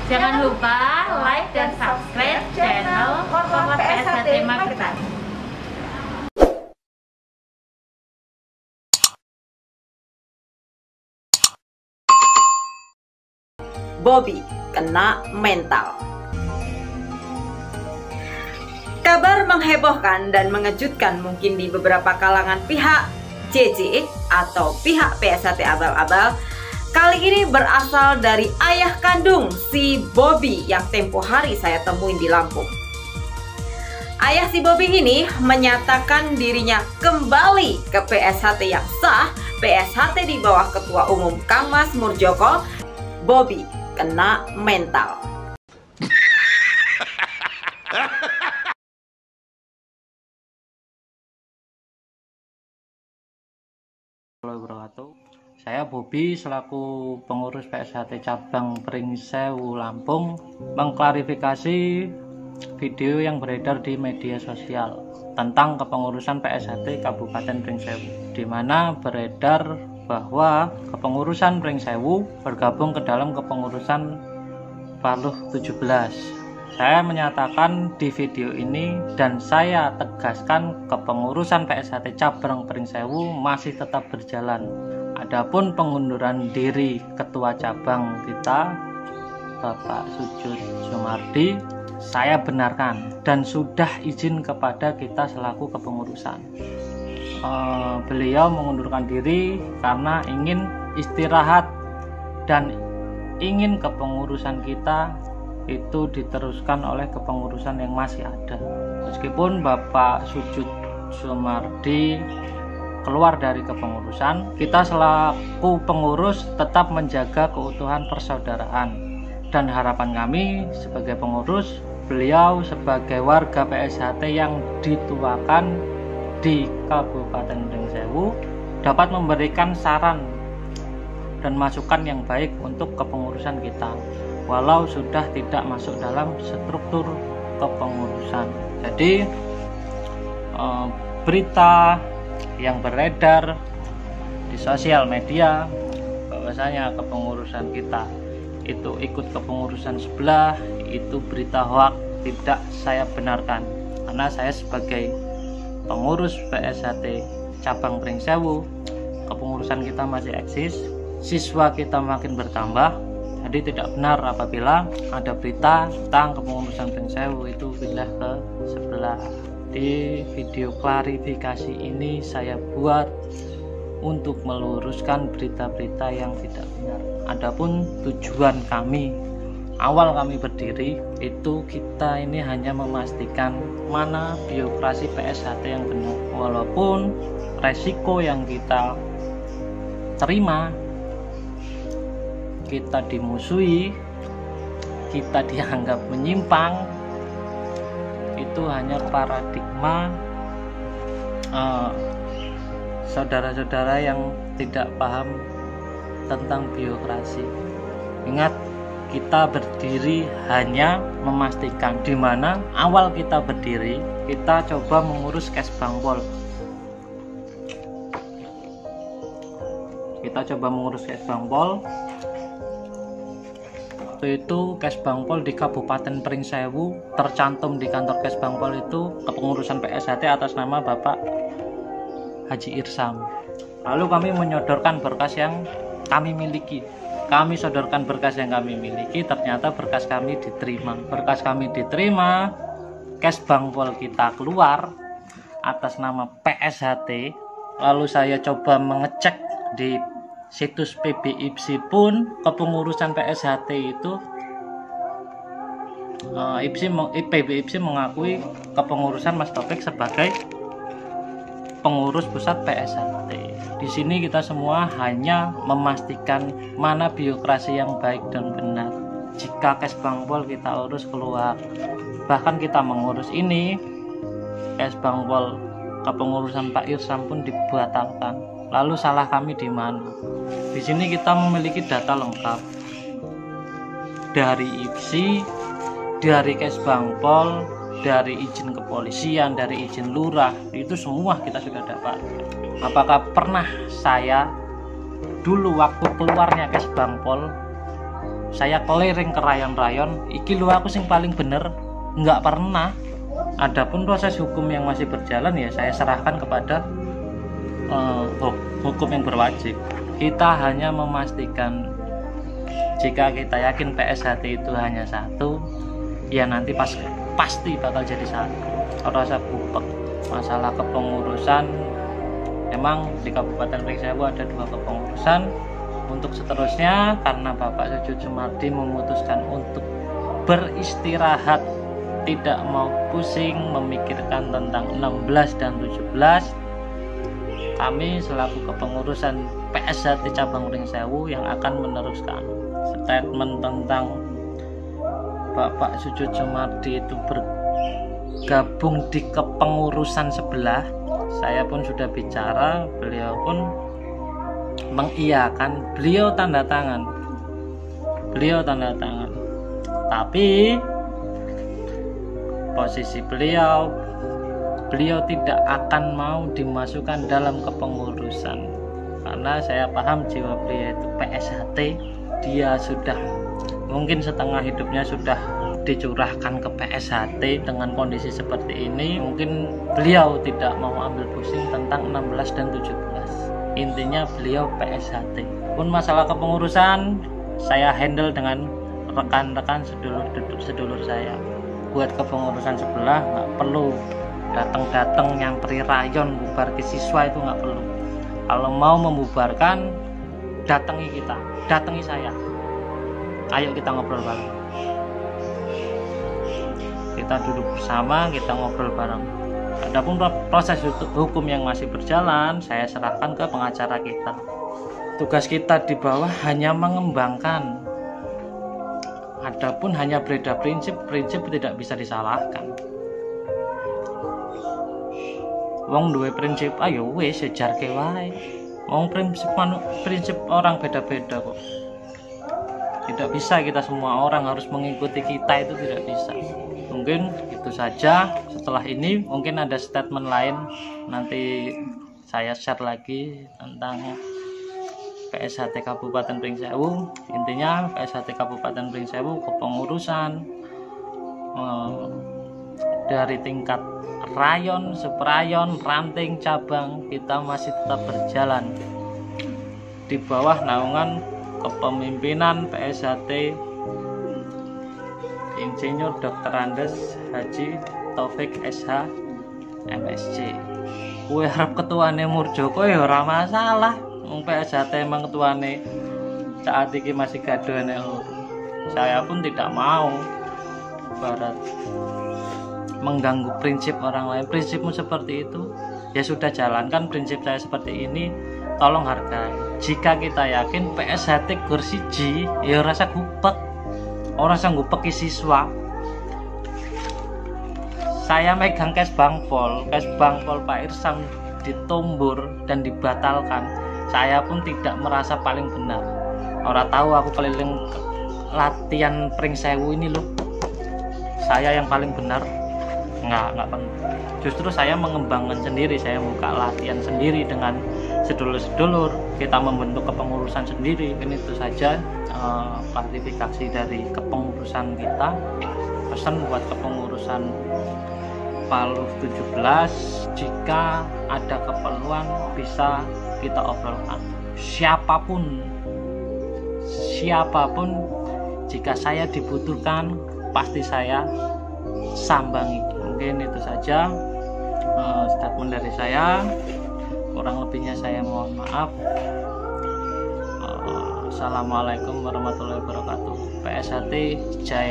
Jangan lupa like dan subscribe channel Korlap PSHT Magetan. Bobby kena mental. Kabar menghebohkan dan mengejutkan mungkin di beberapa kalangan pihak JJ atau pihak PSHT abal-abal. Kali ini berasal dari ayah kandung si Bobby yang tempo hari saya temuin di Lampung. Ayah si Bobby ini menyatakan dirinya kembali ke PSHT yang sah, PSHT di bawah Ketua Umum Kang Mas Murjoko. Bobby kena mental. Wabarakatuh. Saya Bobby selaku pengurus PSHT cabang Pringsewu Lampung mengklarifikasi video yang beredar di media sosial tentang kepengurusan PSHT Kabupaten Pringsewu, di mana beredar bahwa kepengurusan Pringsewu bergabung ke dalam kepengurusan Paluh 17. Saya menyatakan di video ini dan saya tegaskan kepengurusan PSHT cabang Pringsewu masih tetap berjalan. Adapun pengunduran diri ketua cabang kita Bapak Sujud Sumardi saya benarkan dan sudah izin kepada kita selaku kepengurusan. Beliau mengundurkan diri karena ingin istirahat dan ingin kepengurusan kita itu diteruskan oleh kepengurusan yang masih ada. Meskipun Bapak Sujud Sumardi keluar dari kepengurusan, kita selaku pengurus tetap menjaga keutuhan persaudaraan, dan harapan kami sebagai pengurus, beliau sebagai warga PSHT yang dituakan di Kabupaten Pringsewu dapat memberikan saran dan masukan yang baik untuk kepengurusan kita, walau sudah tidak masuk dalam struktur kepengurusan. Jadi berita yang beredar di sosial media bahwasanya kepengurusan kita itu ikut kepengurusan sebelah, itu berita hoak, tidak saya benarkan, karena saya sebagai pengurus PSHT cabang Pringsewu, kepengurusan kita masih eksis, siswa kita makin bertambah. Jadi tidak benar apabila ada berita tentang kepengurusan Pringsewu itu pindah ke sebelah. Di video klarifikasi ini saya buat untuk meluruskan berita-berita yang tidak benar. Adapun tujuan kami, awal kami berdiri itu kita ini hanya memastikan mana birokrasi PSHT yang benar. Walaupun resiko yang kita terima, kita dimusuhi, kita dianggap menyimpang, itu hanya paradigma saudara-saudara yang tidak paham tentang birokrasi. Ingat, kita berdiri hanya memastikan, di mana awal kita berdiri kita coba mengurus Kesbangpol. Kita coba mengurus Kesbangpol. Waktu itu Kesbangpol di Kabupaten Pringsewu tercantum di kantor Kesbangpol itu kepengurusan PSHT atas nama Bapak Haji Irsam. Lalu kami menyodorkan berkas yang kami miliki. Kami sodorkan berkas yang kami miliki, ternyata berkas kami diterima. Berkas kami diterima, Kesbangpol kita keluar atas nama PSHT. Lalu saya coba mengecek di situs PBIPSI pun kepengurusan PSHT itu PBIPSI mengakui kepengurusan Mas Taufik sebagai pengurus pusat PSHT. Di sini kita semua hanya memastikan mana birokrasi yang baik dan benar. Jika Kesbangpol kita urus keluar, bahkan kita mengurus ini, Kesbangpol kepengurusan Pak Irsam pun dibatalkan. Lalu salah kami di mana? Di sini kita memiliki data lengkap dari IPSI, dari Kesbangpol, dari izin kepolisian, dari izin lurah, itu semua kita sudah dapat. Apakah pernah saya dulu waktu keluarnya Kes Bangpol, saya keliling ke rayon-rayon, iki lu aku sing paling bener? Nggak pernah. Adapun proses hukum yang masih berjalan ya saya serahkan kepada hukum yang berwajib. Kita hanya memastikan jika kita yakin PSHT itu hanya satu, ya nanti pasti bakal jadi satu. Kalau rasa bupek masalah kepengurusan, emang di Kabupaten Pringsewu ada 2 kepengurusan. Untuk seterusnya, karena Bapak Sujud Sumardi memutuskan untuk beristirahat, tidak mau pusing memikirkan tentang 16 dan 17, kami selaku kepengurusan PSHT Cabang Pringsewu yang akan meneruskan statement tentang Bapak Sujud Sumardi itu bergabung di kepengurusan sebelah. Saya pun sudah bicara, beliau pun mengiyakan, beliau tanda tangan. Tapi posisi beliau tidak akan mau dimasukkan dalam kepengurusan, karena saya paham jiwa beliau itu PSHT. Dia sudah mungkin setengah hidupnya sudah dicurahkan ke PSHT. Dengan kondisi seperti ini mungkin beliau tidak mau ambil pusing tentang 16 dan 17. Intinya beliau PSHT. Pun masalah kepengurusan saya handle dengan rekan-rekan sedulur saya. Buat kepengurusan sebelah nggak perlu datang nyamperin rayon bubar ke siswa, itu nggak perlu. Kalau mau membubarkan, datangi saya, ayo kita ngobrol bareng, kita duduk bersama, kita ngobrol bareng. Adapun proses hukum yang masih berjalan, saya serahkan ke pengacara kita. Tugas kita di bawah hanya mengembangkan. Adapun hanya beredar prinsip tidak bisa disalahkan. Wong duwe prinsip, ayo wis sejarke wae. Wong prinsip orang beda-beda kok. Tidak bisa kita semua orang harus mengikuti kita, itu tidak bisa. Mungkin itu saja. Setelah ini mungkin ada statement lain, nanti saya share lagi tentang PSHT Kabupaten Pringsewu. Intinya PSHT Kabupaten Pringsewu kepengurusan dari tingkat rayon, subrayon, ranting, cabang, kita masih tetap berjalan di bawah naungan kepemimpinan PSHT Insinyur Dr. Andes Haji Taufik SH MSc. Kowe harap ketuane Murjoko ya ora masalah. Wong PSHT emang ketuane saat ini masih gaduhane. Saya pun tidak mau barat mengganggu prinsip orang lain. Prinsipmu seperti itu, ya sudah, jalankan prinsip saya seperti ini, tolong hargai. Jika kita yakin PSHT kursi G, ya rasa gupek, orang sanggup pakai siswa. Saya megang Kes Bangpol Pak Irsam ditumbur dan dibatalkan. Saya pun tidak merasa paling benar. Orang tahu aku keliling latihan Pringsewu ini loh, saya yang paling benar. Enggak pernah. Justru saya mengembangkan sendiri, saya buka latihan sendiri dengan sedulur-sedulur, kita membentuk kepengurusan sendiri. Ini itu saja klarifikasi dari kepengurusan kita. Pesan buat kepengurusan Palu 17, jika ada keperluan bisa kita obrolkan. Siapapun, jika saya dibutuhkan pasti saya sambangi. Mungkin itu saja statement dari saya, kurang lebihnya saya mohon maaf. Assalamualaikum warahmatullahi wabarakatuh. PSHT Jaya.